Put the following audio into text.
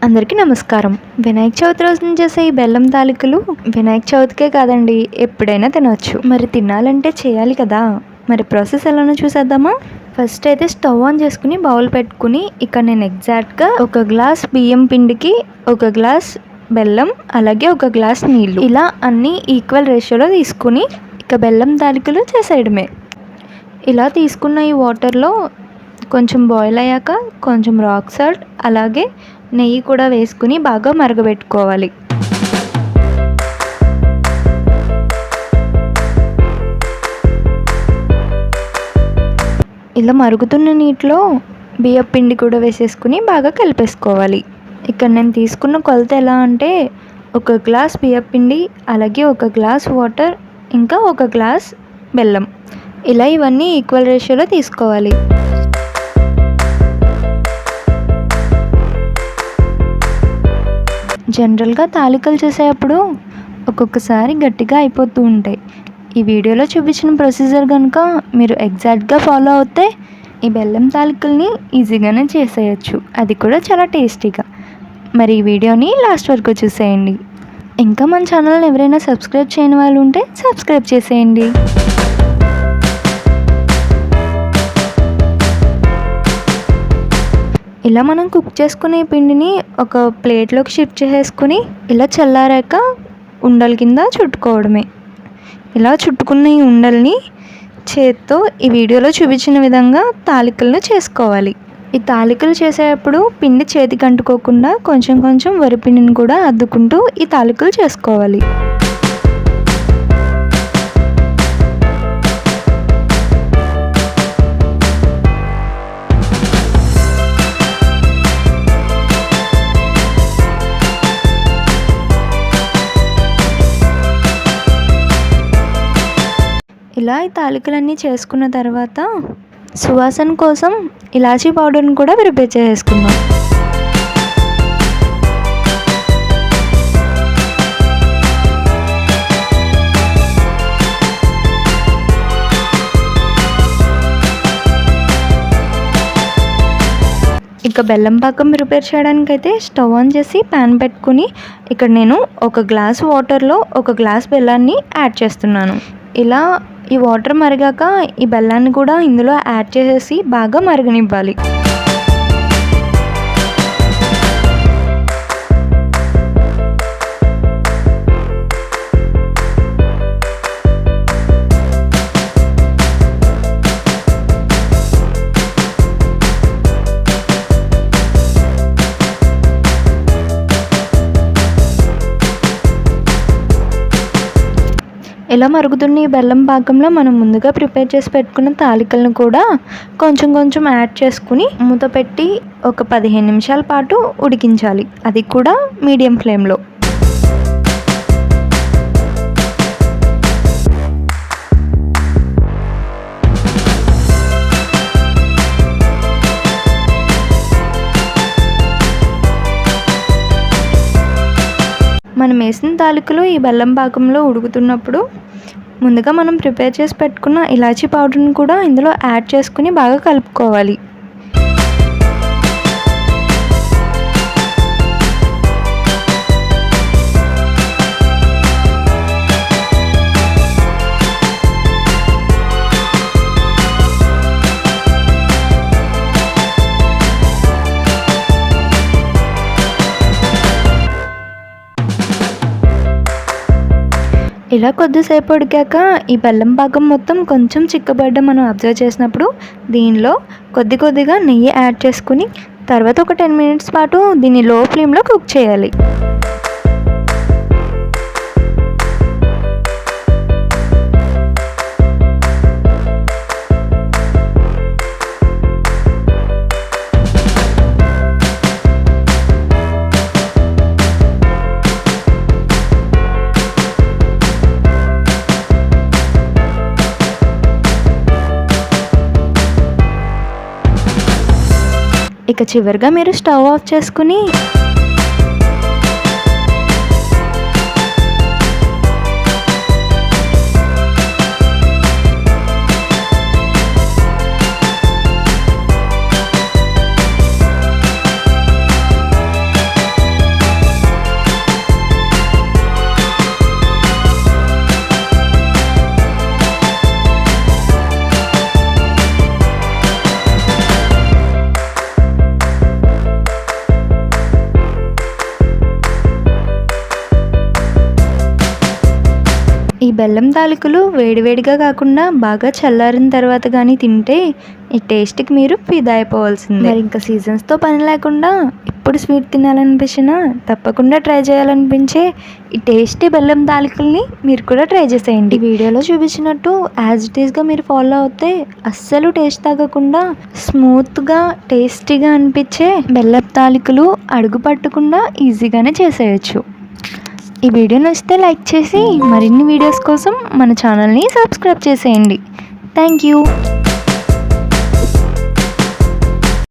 అందరికీ నమస్కారం. వినాయక చవితి రోజున చేసే ఈ బెల్లం తాలికలు వినాయక చవితికే కాదండి, ఎప్పుడైనా తినవచ్చు. మరి తినాలంటే చేయాలి కదా. మరి ప్రాసెస్ ఎలానో చూసేద్దామా. ఫస్ట్ అయితే స్టవ్ ఆన్ చేసుకుని బౌల్ పెట్టుకుని, ఇక్కడ నేను ఎగ్జాక్ట్గా 1 గ్లాస్ బియ్యం పిండికి 1 గ్లాస్ బెల్లం, అలాగే 1 గ్లాస్ నీళ్ళు, ఇలా అన్నీ ఈక్వల్ రేషియోలో తీసుకుని ఇక బెల్లం తాలికలు చేసేయడమే. ఇలా తీసుకున్న ఈ వాటర్లో కొంచెం బాయిల్ అయ్యాక కొంచెం రాక్ సాల్ట్ అలాగే నెయ్యి కూడా వేసుకుని బాగా మరగబెట్టుకోవాలి. ఇలా మరుగుతున్న నీటిలో బియ్యం పిండి కూడా వేసేసుకుని బాగా కలిపేసుకోవాలి. ఇక్కడ నేను తీసుకున్న కొలత ఎలా అంటే 1 గ్లాస్ బియ్యం పిండి, అలాగే 1 గ్లాస్ వాటర్, ఇంకా 1 గ్లాస్ బెల్లం, ఇలా ఇవన్నీ ఈక్వల్ రేషియోలో తీసుకోవాలి. జనరల్గా తాలికలు చేసేటప్పుడు ఒక్కొక్కసారి గట్టిగా అయిపోతూ ఉంటాయి. ఈ వీడియోలో చూపించిన ప్రొసీజర్ కనుక మీరు ఎగ్జాక్ట్గా ఫాలో అవుతే ఈ బెల్లం తాలికల్ని ఈజీగానే చేసేయచ్చు, అది కూడా చాలా టేస్టీగా. మరి ఈ వీడియోని లాస్ట్ వరకు చూసేయండి. ఇంకా మన ఛానల్ని ఎవరైనా సబ్స్క్రైబ్ చేయని వాళ్ళు ఉంటే సబ్స్క్రైబ్ చేసేయండి. ఇలా మనం కుక్ చేసుకునే పిండిని ఒక ప్లేట్లోకి షిఫ్ట్ చేసేసుకుని ఇలా చల్లారాక ఉండల కింద చుట్టుకోవడమే. ఇలా చుట్టుకున్న ఈ ఉండల్ని చేత్తో ఈ వీడియోలో చూపించిన విధంగా తాలికలను చేసుకోవాలి. ఈ తాలికలు చేసేటప్పుడు పిండి చేతికి అంటుకోకుండా కొంచెం కొంచెం వరిపిండిని కూడా అద్దుకుంటూ ఈ తాలికలు చేసుకోవాలి. ఇలా ఈ తాలికలన్నీ చేసుకున్న తర్వాత సువాసన కోసం ఇలాచీ పౌడర్ని కూడా ప్రిపేర్ చేసుకుందాం. ఇక బెల్లం పాకం ప్రిపేర్ చేయడానికైతే స్టవ్ ఆన్ చేసి ప్యాన్ పెట్టుకుని ఇక్కడ నేను 1 గ్లాస్ వాటర్లో 1 గ్లాస్ బెల్లాన్ని యాడ్ చేస్తున్నాను. ఇలా ఈ వాటర్ మరిగాక ఈ బెల్లాన్ని కూడా ఇందులో యాడ్ చేసేసి బాగా మరగనివ్వాలి. ఇలా మరుగుతున్న ఈ బెల్లం పాకంలో మనం ముందుగా ప్రిపేర్ చేసి పెట్టుకున్న తాలికలను కూడా కొంచెం కొంచెం యాడ్ చేసుకుని మూత పెట్టి ఒక 15 నిమిషాల పాటు ఉడికించాలి, అది కూడా మీడియం ఫ్లేమ్లో. మనం వేసిన తాలికలు ఈ బెల్లం పాకంలో ఉడుకుతున్నప్పుడు ముందుగా మనం ప్రిపేర్ చేసి పెట్టుకున్న ఇలాచీ పౌడర్ని కూడా ఇందులో యాడ్ చేసుకుని బాగా కలుపుకోవాలి. ఇలా కొద్దిసేపు ఉడికాక ఈ బెల్లం పాకం మొత్తం కొంచెం చిక్కబడ్డ మనం అబ్జర్వ్ చేసినప్పుడు దీనిలో కొద్దిగా నెయ్యి యాడ్ చేసుకుని తర్వాత ఒక 10 మినిట్స్ పాటు దీన్ని లో ఫ్లేమ్లో కుక్ చేయాలి. ఇక చివరిగా మీరు స్టవ్ ఆఫ్ చేసుకుని ఈ బెల్లం తాలికలు వేడివేడిగా కాకుండా బాగా చల్లారిన తర్వాత కానీ తింటే ఈ టేస్ట్కి మీరు ఫిదా అయిపోవాల్సిందే. మరి ఇంకా సీజన్స్తో పని లేకుండా ఎప్పుడు స్వీట్ తినాలనిపించినా తప్పకుండా ట్రై చేయాలనిపించే ఈ టేస్టీ బెల్లం తాలికల్ని మీరు కూడా ట్రై చేసేయండి. ఈ వీడియోలో చూపించినట్టు యాజ్ ఇట్ ఈస్గా మీరు ఫాలో అవుతే అస్సలు టేస్ట్ తగ్గకుండా స్మూత్గా టేస్టీగా అనిపించే బెల్లం తాలికలు అడుగు పట్టకుండా ఈజీగానే చేసేయచ్చు. ఈ వీడియో నచ్చితే లైక్ చేసి మరిన్ని వీడియోస్ కోసం మన ఛానల్ని సబ్స్క్రైబ్ చేసేయండి. Thank you.